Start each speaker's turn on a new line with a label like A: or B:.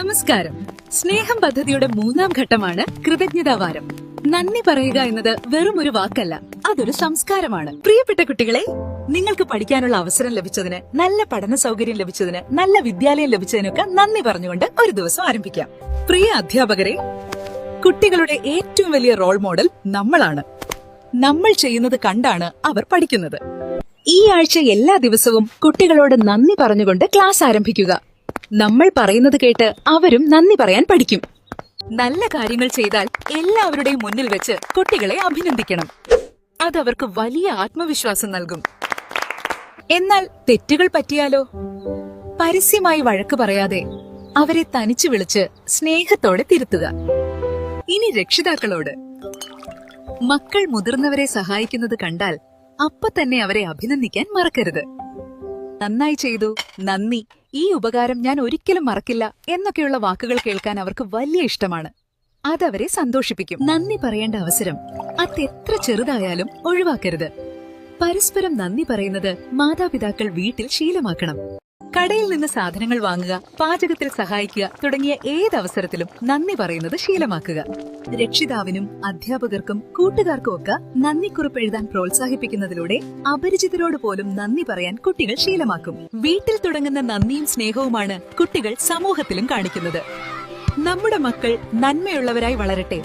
A: നമസ്കാരം. സ്നേഹം പദ്ധതിയുടെ 3-ാം ഘട്ടമാണ് കൃതജ്ഞതാവാരം. നന്ദി പറയുക എന്നത് വെറും ഒരു വാക്കല്ല, അതൊരു സംസ്കാരമാണ്. പ്രിയപ്പെട്ട കുട്ടികളെ, നിങ്ങൾക്ക് പഠിക്കാനുള്ള അവസരം ലഭിച്ചതിന്, നല്ല പഠന സൗകര്യം ലഭിച്ചതിന്, നല്ല വിദ്യാലയം ലഭിച്ചതിനൊക്കെ നന്ദി പറഞ്ഞുകൊണ്ട് ഒരു ദിവസം ആരംഭിക്കാം. പ്രിയ അധ്യാപകരെ, കുട്ടികളുടെ ഏറ്റവും വലിയ റോൾ മോഡൽ നമ്മളാണ്. നമ്മൾ ചെയ്യുന്നത് കണ്ടാണ് അവർ പഠിക്കുന്നത്. ഈ ആഴ്ച എല്ലാ ദിവസവും കുട്ടികളോട് നന്ദി പറഞ്ഞുകൊണ്ട് ക്ലാസ് ആരംഭിക്കുക. നമ്മൾ പറയുന്നത് കേട്ട് അവരും നന്ദി പറയാൻ പഠിക്കും. നല്ല കാര്യങ്ങൾ ചെയ്താൽ എല്ലാവരുടെയും മുന്നിൽ വെച്ച് കുട്ടികളെ അഭിനന്ദിക്കണം. അതവർക്ക് വലിയ ആത്മവിശ്വാസം നൽകും. എന്നാൽ തെറ്റുകൾ പറ്റിയാലോ? പരസ്യമായി വഴക്ക് പറയാതെ അവരെ തനിച്ചു വിളിച്ച് സ്നേഹത്തോടെ തിരുത്തുക. ഇനി രക്ഷിതാക്കളോട്, മക്കൾ മുതിർന്നവരെ സഹായിക്കുന്നത് കണ്ടാൽ അപ്പൊ തന്നെ അവരെ അഭിനന്ദിക്കാൻ മറക്കരുത്. നന്നായി ചെയ്തു, നന്ദി, ഈ ഉപകാരം ഞാൻ ഒരിക്കലും മറക്കില്ല എന്നൊക്കെയുള്ള വാക്കുകൾ കേൾക്കാൻ അവർക്ക് വലിയ ഇഷ്ടമാണ്. അതവരെ സന്തോഷിപ്പിക്കും. നന്ദി പറയേണ്ട അവസരം അതെത്ര ചെറുതായാലും ഒഴിവാക്കരുത്. പരസ്പരം നന്ദി പറയുന്നത് മാതാപിതാക്കൾ വീട്ടിൽ ശീലമാക്കണം. കടയിൽ നിന്ന് സാധനങ്ങൾ വാങ്ങുക, പാചകത്തിൽ സഹായിക്കുക തുടങ്ങിയ ഏതവസരത്തിലും നന്ദി പറയുന്നത് ശീലമാക്കുക. രക്ഷിതാവിനും അധ്യാപകർക്കും കൂട്ടുകാർക്കും ഒക്കെ നന്ദിക്കുറിപ്പ് എഴുതാൻ പ്രോത്സാഹിപ്പിക്കുന്നതിലൂടെ അപരിചിതരോട് പോലും നന്ദി പറയാൻ കുട്ടികൾ ശീലമാക്കും. വീട്ടിൽ തുടങ്ങുന്ന നന്ദിയും സ്നേഹവുമാണ് കുട്ടികൾ സമൂഹത്തിലും കാണിക്കുന്നത്. നമ്മുടെ മക്കൾ നന്മയുള്ളവരായി വളരട്ടെ.